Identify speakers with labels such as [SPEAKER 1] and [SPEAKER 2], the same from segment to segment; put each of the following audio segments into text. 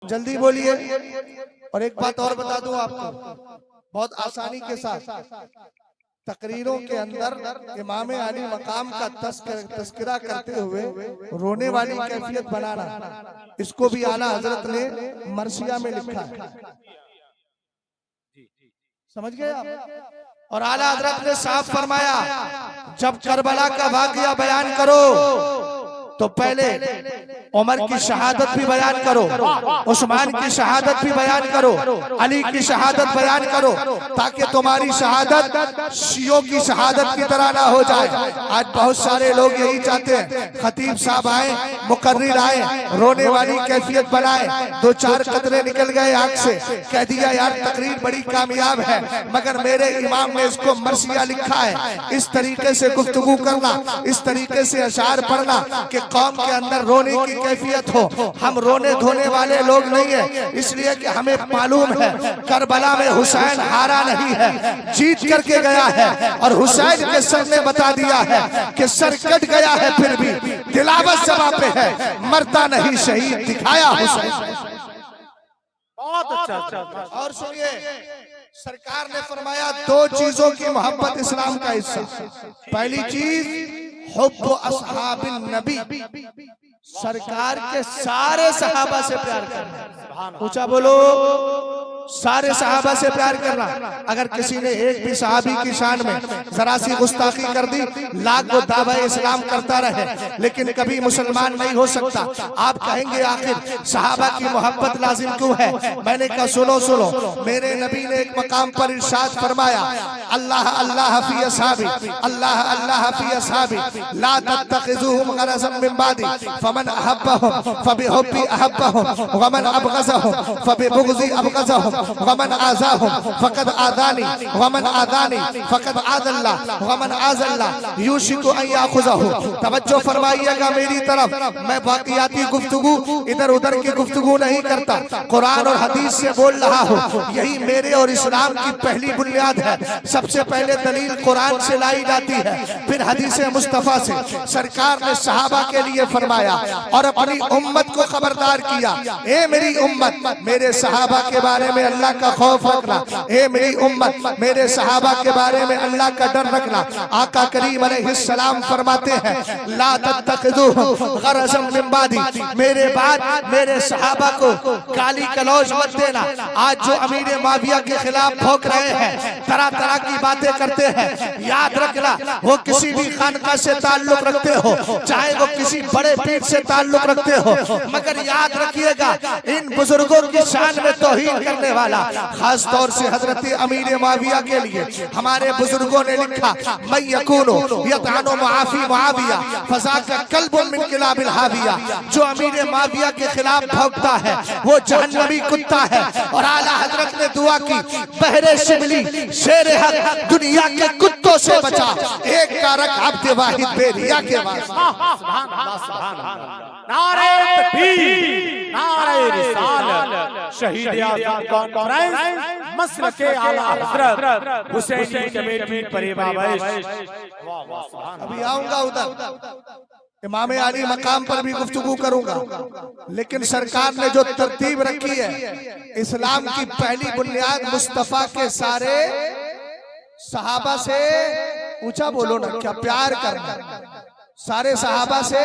[SPEAKER 1] जल्दी बोलिए। और एक बात और बता दूं आपको, बहुत आसानी के साथ तकरीरों के अंदर इमाम अली मकाम का तस्करा करते हुए रोने वाली कैफियत बनाना, इसको भी आला हजरत ने मरसिया में लिखा है। समझ गए आप? और आला हजरत ने साफ फरमाया, जब करबला का वाकया बयान करो तो पहले उमर की शहादत भी बयान करो, उस्मान की शहादत भी बयान करो, अली की शहादत बयान करो, ताकि तुम्हारी शहादत शियों की शहादत की तरह ना हो जाए। आज बहुत सारे लोग यही चाहते हैं, खतीब साहब आए, मुकर्रिर आए, रोने वाली कैफियत बनाए, दो चार कतरे निकल गए आंख से, कह दिया यार तकरीर बड़ी कामयाब है, मगर मेरे इमाम ने इसको मरसिया लिखा है। इस तरीके से गुफ्तगू करना, इस तरीके से अशार पढ़ना कि कौम के अंदर रोने की कैफियत हो। हम रोने धोने वाले लोग नहीं है, इसलिए कि हमें मालूम है करबला में हुसैन हारा नहीं है, जीत करके गया है। और हुसैन के सर ने बता दिया है कि सर कट गया है फिर भी दिलावत जवाब पे है, मरता नहीं शहीद दिखाया हुसैन।
[SPEAKER 2] बहुत अच्छा।
[SPEAKER 1] और सुनिए, सरकार ने फरमाया दो चीजों की मोहब्बत इस्लाम का हिस्सा। पहली चीज हुब्बु अस्हाबिन नबी, सरकार के सारे सहाबा से प्यार करना। ऊंचा बोलो, सारे सहाबा से प्यार करना। अगर किसी ने एक भी सहाबी की शान में जरा सी गुस्ताखी कर दी, लाख वो दावा इस्लाम करता रहे लेकिन कभी मुसलमान नहीं हो सकता। आप कहेंगे आखिर सहाबा की मोहब्बत लाजिम क्यों है? मैंने कहा सुनो सुनो, मेरे नबी ने एक मकाम पर इरशाद फरमाया, अल्लाह अल्लाह फी असहाबी, अल्लाह अल्लाह फी असहाबी, ला तत्तखिजुहुम गरज़न मिन बादी, फमन अहब्बहुम फबिहुब्बी अहब्बहुम, वमन अबग़ज़हुम फबिबुग़ज़ी अबग़ज़हुम, वमन आज़ाहुम फक़द आज़ानी, वमन आज़ानी फक़द आज़ल्लाह, वमन आज़ल्लाह यूशिकु अन याख़ुज़हु। तवज्जो फरमाइएगा मेरी तरफ, मैं वाक़ियाती गुफ्तगू इधर उधर की गुफ्तगू नहीं करता, कुरान और हदीस से बोल रहा हूँ। यही मेरे और इस्लाम की पहली बुनियाद है। सबसे पहले दलील कुरान से लाई जाती है, फिर हदीस मुस्तफा से। सरकार ने सहाबा के लिए फरमाया और अपनी उम्मत को खबरदार किया, ए मेरी उम्मत, मेरे सहाबा के बारे में अल्लाह का खौफ रखना। ए मेरी उम्मत, मेरे सहाबा के बारे में अल्लाह का डर रखना। आका करीम अलैहिस्सलाम फरमाते हैं, ला तत्तखिज़ूहुम गरज़न मिन बादी, मेरे बाद मेरे सहाबा को गाली गलौज मत देना। आज जो अमीर माविया के खिलाफ भौंक रहे हैं, तरह तरह की बातें करते हैं, याद रखना वो किसी भी खानका से ताल्लुक रखते हो, चाहे वो किसी बड़े पीर से ताल्लुक रखते हो, मगर याद रखिएगा इन बुजुर्गों की शान में तौहीन करने वाला, खास तौर से हजरत अमीर माविया के लिए हमारे बुजुर्गों ने लिखा, मैं यकूनो यतानो मुआफी मुआविया फज़ाका कल्बुन मिन किलाबिल हाविया, जो अमीर माविया के खिलाफ भौंकता है वो जहन्नमी कुत्ता है। और आला हजरत ने दुआ की, बहरे शिबली शेर हक दुनिया के कुत्तों से बचा, एक कारक अब्द वाहिद बेरिया के वास्ते।
[SPEAKER 2] नारे तकबीर, नारे रिसालत, शहीद आज़म कॉन्फ्रेंस, मसलके आला हज़रत हुसैनी कमेटी परिवावैश।
[SPEAKER 1] अभी आऊंगा उधर, इमाम अली मकाम पर भी गुफ्तगू करूंगा, लेकिन सरकार ने जो तरतीब रखी है, इस्लाम की पहली बुनियाद मुस्तफा के सारे सहाबा से, ऊंचा बोलो ना, क्या प्यार करना, सारे सहाबा से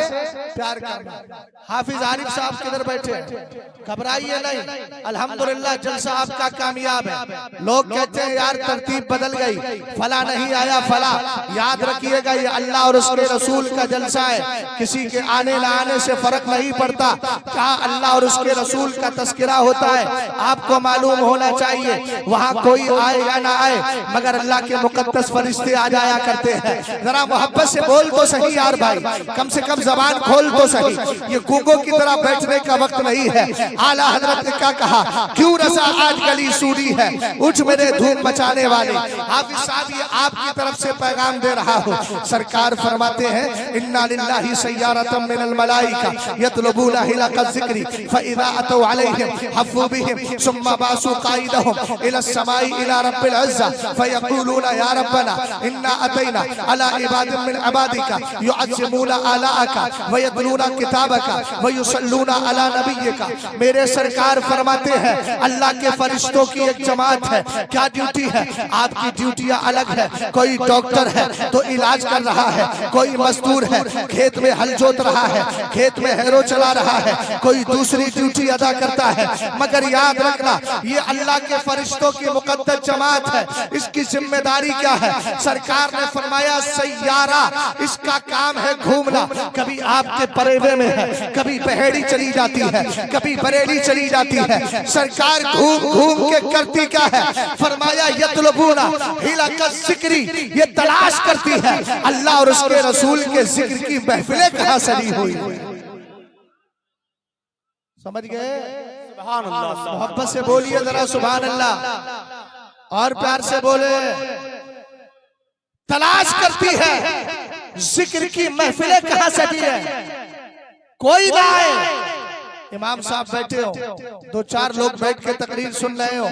[SPEAKER 1] प्यार करना। हाफिज आरिफ साहब किधर बैठे हैं? घबराइए नहीं, अल्हम्दुलिल्लाह जलसा आपका कामयाब है। लोग कहते हैं यार तरतीब बदल गई, फला नहीं आया फला। याद रखिएगा ये अल्लाह और उसके रसूल का जलसा है, किसी के आने न आने से फर्क नहीं पड़ता। कहाँ अल्लाह और उसके रसूल का तस्करा होता है, आपको मालूम होना चाहिए। वहाँ कोई आए या ना आए, मगर अल्लाह के मुकद्दस फरिश्ते आ जाया करते हैं। जरा मोहब्बत से बोल तो सही यार भाई, कम से कम जबान खोल तो सही। ये गूंगों की तरह बैठने का वक्त नहीं है। आला हजरत ने क्या कहा, क्यों रसा आज गली सूरी है, उठ मेरे धूम मचाने वाले। हाफिज साहब ये आपकी तरफ से पैगाम दे रहा हूँ। सरकार फरमाते हैं, इन्ना लिल्लाहि सय्यारतम मिनल मलाइका यतलबूना हिलक ज़िक्री फइज़ा अतौ अलैहिम हफ़्फ़ू बिहिम सुम्मा बासू क़ाइदहुम इला समाई इला रब्बिल इज़्ज़ा फयक़ूलूना या रब्बना इन्ना अतैना अला इबादिन मिन इबादिका युअज़्ज़िबूना युअज़्ज़िमूना अलाका व यतलूना किताबका व युसल्लूना अला नबिय्यका। मेरे सरकार फरमाते हैं अल्लाह के फरिश्तों की एक जमात है। क्या ड्यूटी है? आपकी ड्यूटियां अलग है। कोई डॉक्टर है तो इलाज कर रहा है, कोई मजदूर है खेत में हल जोत रहा है, खेत में हैरो चला रहा है, कोई दूसरी ड्यूटी अदा करता है। मगर याद रखना ये अल्लाह के फरिश्तों की मुकद्दस जमात है। इसकी जिम्मेदारी क्या है? सरकार ने फरमाया सैयारा, इसका काम है घूमना। कभी आपके परेवे में है, कभी पहेड़ी चली जाती है, कभी बरेली चली जाती है। सरकार घूम घूम के करती क्या है? फरमाया यतलबूना हिलका ज़िक्री, ये तलाश करती है अल्लाह और उसके रसूल के जिक्र की महफिलें कहां सजी हुई। समझ गए?
[SPEAKER 2] सुभान अल्लाह।
[SPEAKER 1] मोहब्बत से बोलिए जरा सुभान अल्लाह, और प्यार से बोले। तलाश करती है जिक्र की महफिलें कहां सजी है। कोई ना आए, इमाम साहब बैठे हो, दो चार लोग बैठ के तकरीर सुन रहे हो,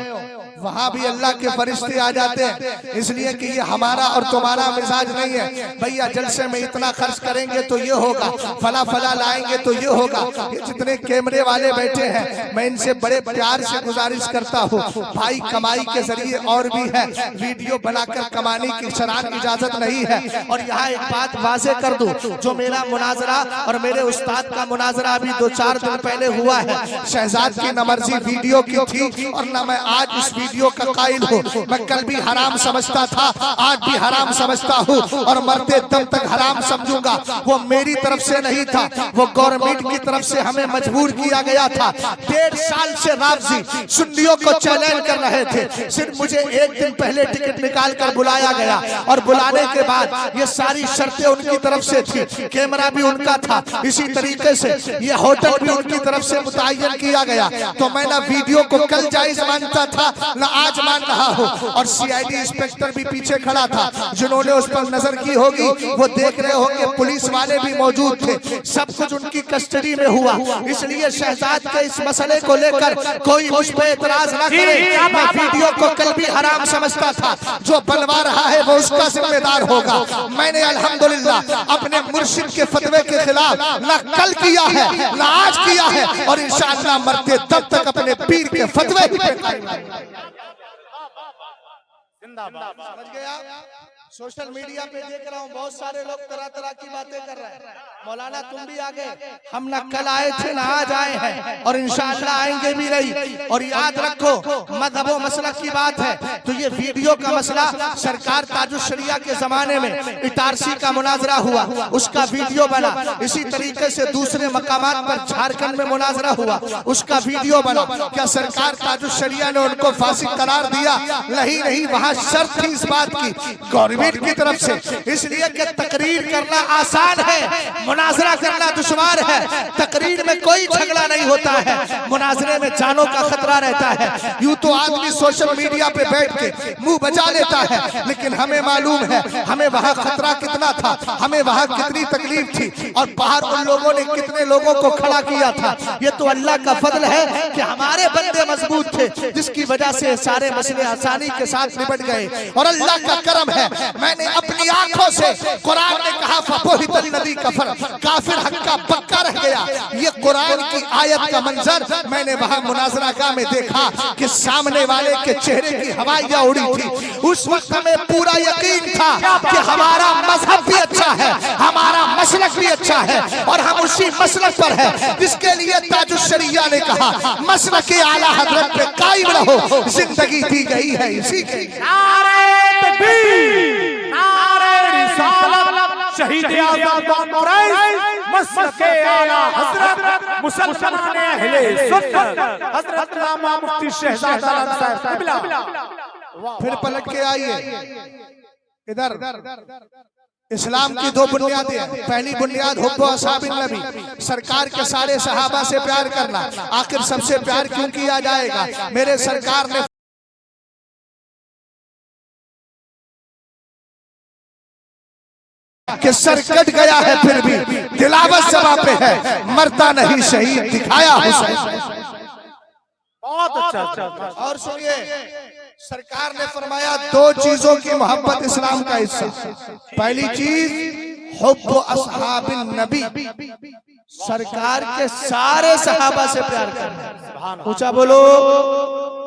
[SPEAKER 1] वहां भी अल्लाह के फरिश्ते आ जाते हैं। इसलिए कि ये हमारा और तुम्हारा मिजाज नहीं है। भैया जलसे में इतना खर्च करेंगे तो ये होगा, फला फला लाएंगे तो ये होगा। ये जितने कैमरे वाले बैठे हैं, मैं इनसे बड़े प्यार से गुजारिश करता हूँ, भाई कमाई के जरिए और भी है, वीडियो बनाकर कमाने की शराब इजाजत नहीं है। और यहाँ एक बात वाजे कर दूं, जो मेरा मुनाजरा और मेरे उस्ताद का मुनाजरा अभी 2-4 दिन पहले हुआ है, शहजाद की न मर्जी वीडियो की थी और न मैं आज उस वीडियो का कायल हूँ। मैं कल भी हराम समझता था, आज भी हराम समझता हूँ और मरते दम तक हराम समझूंगा। वो मेरी तरफ से नहीं था, वो गवर्नमेंट की तरफ से हमें मजबूर किया गया था। 1.5 साल से राफजी सुन्नियों को चैलेंज कर रहे थे। सिर्फ मुझे एक दिन पहले टिकट निकाल कर बुलाया गया और बुलाने के बाद ये सारी शर्तें उनकी तरफ से थी, कैमरा भी उनका था, इसी तरीके से ये होटल भी उनकी तरफ से मुतय्यन किया गया। तो मैं ना वीडियो को कल जायज मानता था ना आज मान रहा हूँ। और सीआईडी इंस्पेक्टर भी पीछे खड़ा था, जिन्होंने उस पर नजर की होगी वो देख रहे होंगे, पुलिस वाले भी मौजूद थे, सब कुछ उनकी कस्टडी में हुआ। इसलिए शहजाद के इस मसले को लेकर कोई मुझ पर एतराज ना करे। मैं वीडियो को कल भी हराम समझता था, जो बनवा रहा है वो उसका जिम्मेदार होगा। मैंने अल्हम्दुलिल्लाह अपने मुर्शिद के फतवे के खिलाफ ना कल किया है ना आज किया है, और इंशाअल्लाह मरते तब तक अपने पीर के फतवे समझ गया। सोशल मीडिया पे देख रहा हूँ बहुत सारे लोग तरह तरह की बातें कर रहे हैं। मौलाना तुम भी आ गए, हम ना कल आए थे ना आज आए हैं और इंशाअल्लाह आएंगे भी नहीं। और याद रखो मजहब व मसलक की बात है तो ये वीडियो का मसला सरकार ताजुश्शरिया के जमाने में इटारसी का मुनाजरा हुआ, उसका वीडियो बना। इसी तरीके से दूसरे मकामात पर झारखंड में मुनाजरा हुआ, उसका वीडियो बना। क्या सरकार ताजुश्शरिया ने उनको फांसी करार दिया? नहीं, वहाँ शर्त थी इस बात की गवर्नमेंट की तरफ से, इसलिए कि तकरीर करना आसान है, मुनाजरा करना दुश्वार है। तकरीर में कोई झगड़ा नहीं होता है, मुनाजरे में जानों का खतरा रहता है। यूं तो आदमी सोशल मीडिया पे बैठ के मुंह बचा लेता है, लेकिन हमें मालूम है हमें वहाँ खतरा कितना था, हमें वहाँ कितनी तकलीफ थी और बाहर उन लोगों ने कितने लोगों को खड़ा किया था। ये तो अल्लाह का फजल है कि हमारे बंदे मजबूत थे, जिसकी वजह से सारे मसले आसानी के साथ निपट गए। और अल्लाह का करम है, मैंने अपनी आंखों से, कुरान ने कहा फपोहितल नदी कफर, काफिर हक्का पक्का रह गया। ये कुरान की आयत का मंजर मैंने वहां मुनाजरा गाह में देखा कि सामने वाले के चेहरे की हवाइयां उड़ी थी। उस वक्त हमें पूरा यकीन था कि हमारा मजहब भी अच्छा है, हमारा मसलक भी अच्छा है और हम उसी मसलक पर है जिसके लिए ताजुश्शरिया ने कहा मसलक के आला हजरत पे कायम रहो, जिंदगी दी गई है इसी के।
[SPEAKER 2] शहीद आज़म कॉन्फ्रेंस मसलके आला हजरत मुसलमान अहले सुन्नत हजरत अल्लामा मुफ्ती शहजाद आलम साहब किबला।
[SPEAKER 1] फिर पलट के आइए इधर। इस्लाम की 2 बुनियादें हैं। पहली बुनियाद हुब्बु असहाबिन नबी, सरकार के सारे सहाबा से प्यार करना। आखिर सबसे प्यार क्यों किया जाएगा? मेरे सरकार ने कि सर कट गया है फिर भी दिलावत सभा पे है, मरता नहीं शहीद दिखाया हुसैन।
[SPEAKER 2] बहुत अच्छा।
[SPEAKER 1] और सुनिए, सरकार ने फरमाया 2 चीजों की मोहब्बत इस्लाम का हिस्सा। पहली चीज हुब्बु अस्हाबिन नबी, सरकार के सारे सहाबा से प्यार करना। ऊंचा बोलो,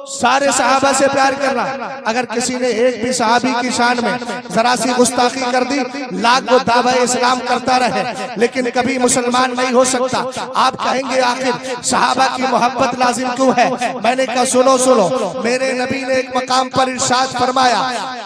[SPEAKER 1] सारे सहाबा से प्यार करना। अगर किसी ने एक भी सहाबी की शान में जरा सी गुस्ताखी कर दी, लाख वो दावा इस्लाम करता रहे लेकिन कभी मुसलमान नहीं हो सकता। आप कहेंगे आखिर सहाबा की मोहब्बत लाजिम क्यों है? मैंने कहा सुनो सुनो, मेरे नबी ने एक मकाम पर इरशाद फरमाया,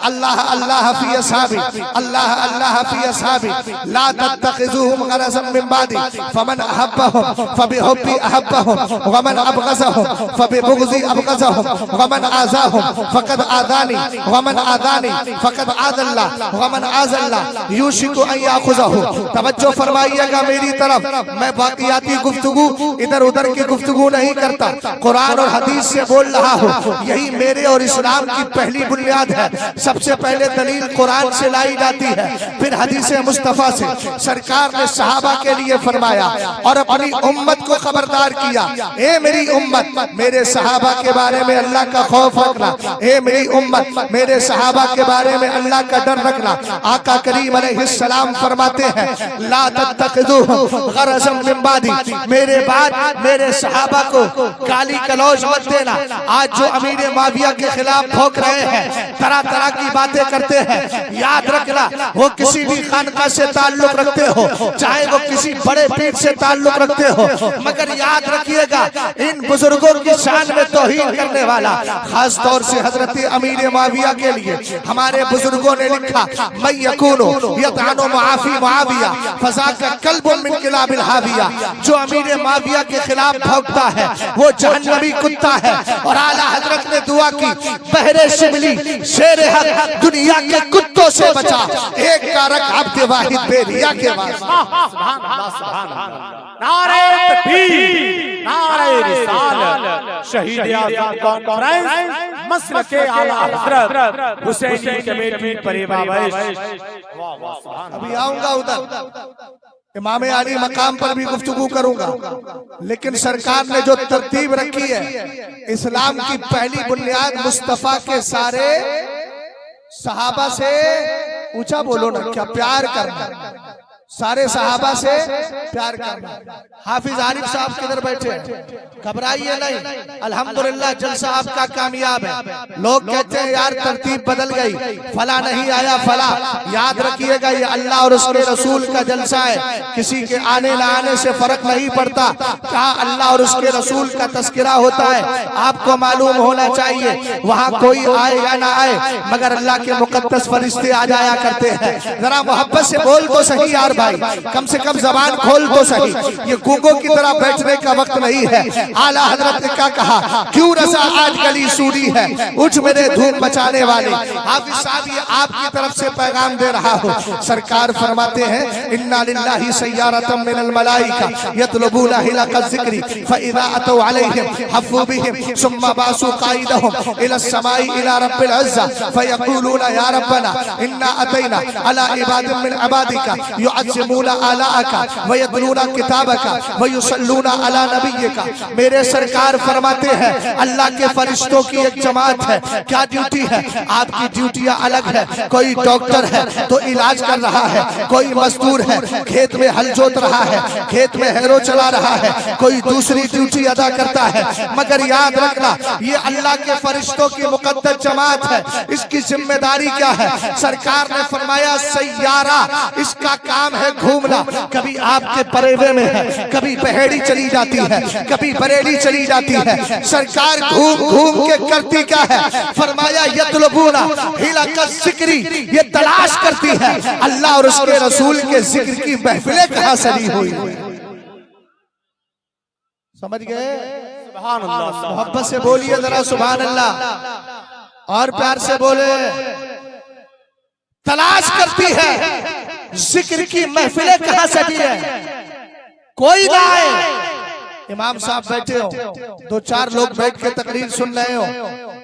[SPEAKER 1] अल्लाह अल्लाह फी अस्हाबी, अल्लाह अल्लाह फी अस्हाबी, ला तत्तखिजुहुम गरज़न मिन बादी, फमन अहब्बहुम फबिहुब्बी अहब्बहुम वमन अबग़ज़हुम फबिबुग़ज़ी अबग़ज़हुम वमन आज़ाहुम फ़क़द आज़ानी वमन आज़ानी फ़क़द आज़ल्लाह वमन आज़ल्लाह यूशिकु अन याख़ुज़हु। तवज्जो फरमाइएगा मेरी तरफ, मैं बाक़ियाती गुफ्तगू इधर उधर की गुफ्तगू नहीं करता, कुरान और हदीस से बोल रहा हूँ। यही मेरे और इस्लाम की पहली बुनियाद है। सबसे पहले दलील कुरान से लाई जाती है, फिर हदीस मुस्तफ़ा से। सरकार ने सहाबा के लिए फरमाया और अपनी उम्मत को खबरदार किया, ए मेरी उम्मत, मेरे सहाबा के बारे में अल्लाह का खौफ रखना। ए मेरी उम्मत, मेरे सहाबा के बारे में अल्लाह का डर रखना। आका करीम अलैहिस्सलाम फरमाते हैं, ला तत्तखिज़ूहुम गरज़न मिन बादी, मेरे बाद मेरे सहाबा को गाली गलौज मत देना। आज जो अमीर माविया के खिलाफ भौंक रहे हैं, तरह तरह की बातें करते हैं, याद रखना वो किसी भी खानका से ताल्लुक रखते हो, चाहे वो किसी बड़े पीर से ताल्लुक रखते हो, मगर याद रखिएगा इन बुजुर्गों की शान में तौहीन करने वाला, खास तौर से हजरत अमीर माविया के लिए हमारे बुजुर्गों ने लिखा, मैं यकूनो यतानो मुआफी मुआविया फज़ाका कल्बुन मिन किलाबिल हाविया। जो अमीर माविया के खिलाफ भौंकता है वो जहन्नमी कुत्ता है। और आला हजरत ने दुआ की, बहरे शिबली शेर हक दुनिया के कुत्तों से बचा, एक कारक अब्द वाहिद बेरिया के वास्ते।
[SPEAKER 2] नारे तकबीर, नारे रिसालत, शहीद आज़म कॉन्फ्रेंस, मसलके आला हज़रत हुसैनी कमेटी परिवार।
[SPEAKER 1] अभी आऊंगा उधर, इमाम अली मकाम पर भी गुफ्तगू करूंगा, लेकिन सरकार ने जो तरतीब रखी है, इस्लाम की पहली बुनियाद मुस्तफा के सारे सहाबा से, ऊंचा बोलो ना, क्या प्यार करना, सारे सहाबा से प्यार करना। हाफिज आरिफ साहब किधर बैठे हैं? घबराइए नहीं, अल्हम्दुलिल्लाह जलसा आपका कामयाब है। लोग कहते हैं यार तरतीब बदल गई, फला नहीं आया फला। याद रखिएगा ये अल्लाह और उसके रसूल का जलसा है, किसी के आने न आने से फर्क नहीं पड़ता। कहाँ अल्लाह और उसके रसूल का तस्करा होता है, आपको मालूम होना चाहिए। वहाँ कोई आए या ना आए, मगर अल्लाह के मुकद्दस फरिश्ते आ जाया करते हैं। जरा मोहब्बत से बोल तो सही यार भाई, कम से कम जबान खोल तो सही। ये गूंगों की तरह बैठने का वक्त नहीं है। आला हजरत ने क्या कहा, क्यों रसा आज गली सूरी है, उठ मेरे धूम मचाने वाले। हाफिज साहब ये आपकी तरफ से पैगाम दे रहा हूँ। सरकार फरमाते हैं, इन्ना लिल्लाहि सय्यारतम मिनल मलाइका यतलबूना हिलक़ ज़िक्री फ़इज़ा अतौ अलैहिम हफ़्फ़ू बिहिम सुम्मा बासू क़ाइदहुम इला समाई इला रब्बिल इज़्ज़ा फ़यक़ूलूना या रब्बना इन्ना अतैना अला इबादिन मिन इबादिका युअज़्ज़िमूना आलाअका वयतलूना किताबका वयुसल्लूना अला नबिय्यका। मेरे सरकार फरमाते हैं, अल्लाह के फरिश्तों की एक जमात है। क्या ड्यूटी है? आपकी ड्यूटियां अलग है। कोई डॉक्टर है तो इलाज कर रहा है, कोई मजदूर है खेत में हल जोत रहा है, खेत में हैरो चला रहा है, कोई दूसरी ड्यूटी अदा करता है। मगर याद रखना ये अल्लाह के फरिश्तों की मुकद्दस जमात है। इसकी जिम्मेदारी क्या है? सरकार ने फरमाया, सैयारा, इसका काम है घूमना। कभी आपके परेवे में है, कभी पहेड़ी चली जाती है, कभी बरेली चली जाती है। सरकार घूम घूम के करती क्या है? फरमाया यतलबूना हिलक़ ज़िक्री, ये तलाश करती है अल्लाह और उसके रसूल के जिक्र की महफिलें कहाँ सजी हुई। समझ गए?
[SPEAKER 2] सुभान अल्लाह।
[SPEAKER 1] मोहब्बत से बोलिए जरा सुभान अल्लाह, और प्यार से बोले। तलाश करती है जिक्र की महफिलें कहाँ सजी है, कोई ना आए। इमाम साहब बैठे हो, दो चार लोग बैठ के तकरीर सुन रहे हो,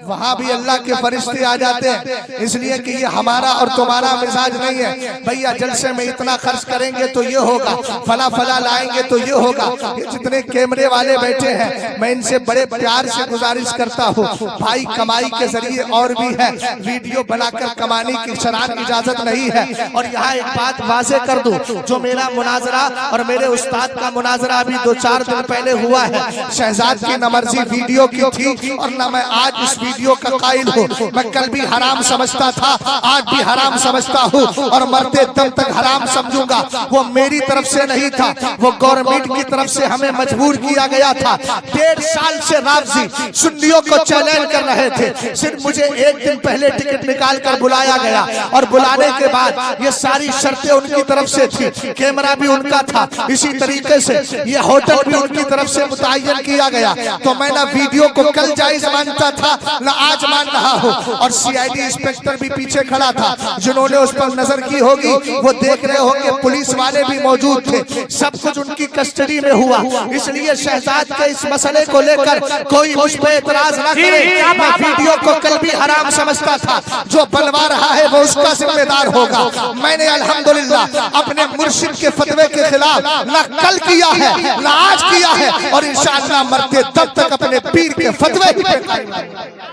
[SPEAKER 1] वहाँ भी अल्लाह के फरिश्ते आ जाते हैं, इसलिए कि ये हमारा और तुम्हारा मिजाज नहीं है। भैया जलसे में इतना खर्च करेंगे तो ये होगा, फला फला लाएंगे तो ये होगा। ये जितने कैमरे वाले बैठे हैं, मैं इनसे बड़े प्यार से गुजारिश करता हूँ, भाई कमाई के जरिए और भी है, वीडियो बनाकर कमाने की शरान इजाजत नहीं है। और यहाँ एक बात वाज़े कर दूं, जो मेरा मुनाजरा और मेरे उस्ताद का मुनाजरा अभी 2-4 दिन पहले हुआ है, शहजाद की नमर्जी वीडियो की थी और न मैं आज इस वीडियो का कायल हूँ। मैं कल भी हराम समझता था, आज भी हराम समझता हूँ और मरते दम तक हराम समझूंगा। वो मेरी तरफ से नहीं था, वो गवर्नमेंट की तरफ से हमें मजबूर किया गया था। 1.5 साल से राफजी सुन्नियों को चैलेंज कर रहे थे, सिर्फ मुझे एक दिन पहले टिकट निकाल कर बुलाया गया और बुलाने के बाद ये सारी शर्तें उनकी तरफ से थी, कैमरा भी उनका था, इसी तरीके से ये होटल भी उनकी तरफ से मुतय्यन किया गया। तो मैं ना वीडियो को कल जायज मानता था ना आज मान रहा हूँ। और सीआईडी इंस्पेक्टर भी पीछे खड़ा था, जिन्होंने उस पर नजर की होगी वो देख रहे होंगे, पुलिस वाले भी मौजूद थे, सब कुछ उनकी कस्टडी में हुआ। इसलिए शहजाद के इस मसले को लेकर कोई मुझ पर एतराज ना करे। मैं वीडियो को कल भी हराम समझता था, जो बनवा रहा है वो उसका जिम्मेदार होगा। मैंने अल्हम्दुलिल्लाह अपने मुर्शिद के फतवे के खिलाफ ना कल किया है ना आज किया है, और इंशाअल्लाह मरते तब तक अपने पीर के फतवे पे कायम रहेंगे।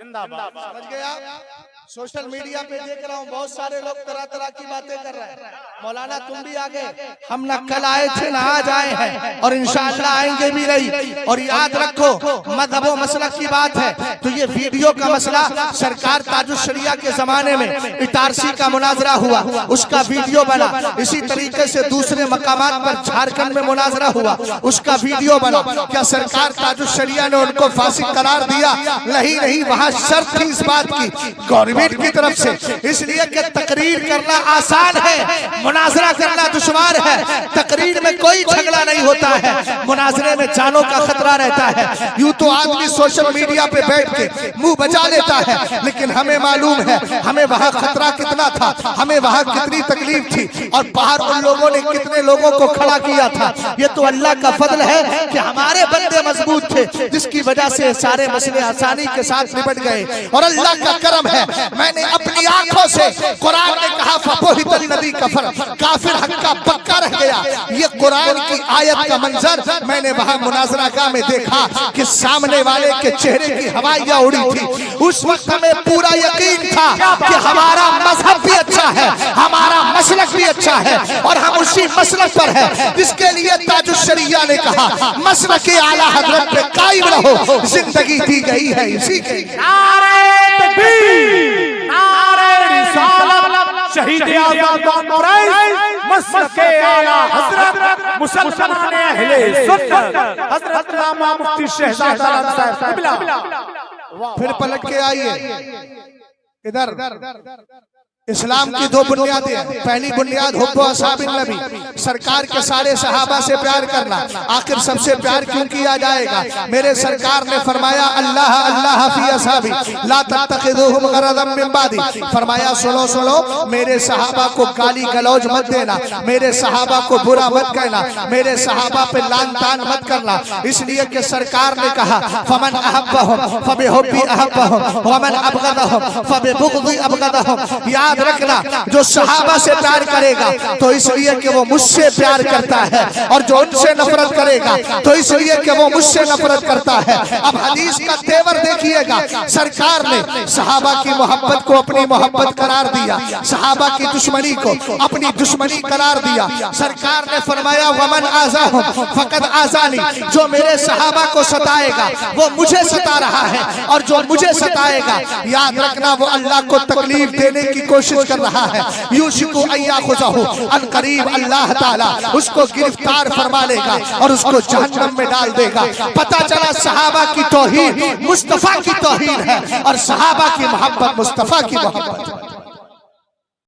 [SPEAKER 1] समझ गया? सोशल मीडिया पे देख रहा हूँ बहुत सारे लोग तरह तरह की बातें कर रहे हैं। मौलाना तुम भी आगे, हम ना कल आए थे ना आज आए हैं और इंशाअल्लाह आएंगे भी नहीं। और याद रखो, मजहब व मसलक की बात है तो ये वीडियो का मसला सरकार ताजुश शरिया के जमाने में इटारसी का मुनाजरा हुआ, उसका वीडियो बना। इसी तरीके से दूसरे मकामात पर झारखंड में मुनाजरा हुआ, उसका वीडियो बना। क्या सरकार ताजुश शरिया ने उनको फासिक करार दिया? नहीं, वहाँ शर्त थी इस बात की गवर्नमेंट की तरफ से, इसलिए कि तकरीर करना आसान है, मुनाजरा करना दुश्वार है। तकरीर में कोई झगड़ा नहीं होता है, मुनाजरे में जानों का खतरा रहता है। यूं तो आदमी सोशल मीडिया पे बैठ के मुंह बचा लेता है, लेकिन हमें मालूम है हमें वहाँ खतरा कितना था, हमें वहाँ कितनी तकलीफ थी और बाहर उन लोगों ने कितने लोगों को खड़ा किया था। ये तो अल्लाह का फजल है कि हमारे बंदे मजबूत थे, जिसकी वजह से सारे मसले आसानी के साथ निपट गए। और अल्लाह का करम है, मैंने अपनी आंखों से, कुरान ने कहा फपोहितल नदी कफर, काफिर हक्का पक्का रह गया। ये कुरान की आयत का मंजर मैंने वहां मुनाजरा गाह में देखा कि सामने वाले के चेहरे की हवाइयां उड़ी थी। उस वक्त हमें पूरा यकीन था कि हमारा मजहब भी अच्छा है, हमारा मसलक भी अच्छा है और हम उसी मसलक पर है जिसके लिए ताजुश शरिया ने कहा मसलक के आला हजरत पे कायम रहो, जिंदगी दी गई है इसी के।
[SPEAKER 2] शहीद आज़म कॉन्फ्रेंस मसलक आला हजरत मुसलमान अहले सुन्नत हजरत अल्लामा मुफ्ती शहजाद आलम साहब किबला।
[SPEAKER 1] फिर पलट के आइए इधर। इस्लाम की 2 बुनियादें हैं। पहली बुनियाद हुब्बु असहाबिन नबी, सरकार के सारे सहाबा से प्यार करना। आखिर सबसे प्यार क्यों किया जाएगा? मेरे सरकार ने फरमाया अल्लाह अल्लाह फी असहाबी ला तत्तखिदूहुम गरदम मिन बादी। फरमाया सुनो मेरे सहाबा को गाली गलौज मत देना, मेरे सहाबा को बुरा मत कहना, मेरे सहाबा पे लान तान मत करना। इसलिए कि सरकार ने कहा फमन अहब्बहुम फबिहुब्बी अहब्बहुम वमन अबगदहुम फबिबुग़दी अबगदहुम। याद रखना, जो सहाबा से प्यार करेगा तो इसलिए कि वो मुझसे प्यार करता है, और जो उनसे नफरत करेगा तो इसलिए कि वो मुझसे नफरत करता है। अब हदीस का तेवर देखिएगा, सरकार ने सहाबा की मोहब्बत को अपनी मोहब्बत करार दिया, सहाबा की दुश्मनी को अपनी दुश्मनी करार दिया। सरकार ने फरमाया वमन आज़ाहुम फकद आज़ानी, जो मेरे सहाबा को सताएगा वो मुझे सता रहा है, और जो मुझे सताएगा याद रखना वो अल्लाह को तकलीफ देने की कोशिश कर रहा है। यूशिकु अय्याखुज़हु अन करीब, अल्लाह ताला उसको गिरफ्तार फरमा लेगा और उसको जहन्नम में डाल देगा। पता चला सहाबा की तौहीन मुस्तफा की तौहीन है और सहाबा की मोहब्बत मुस्तफा की मोहब्बत।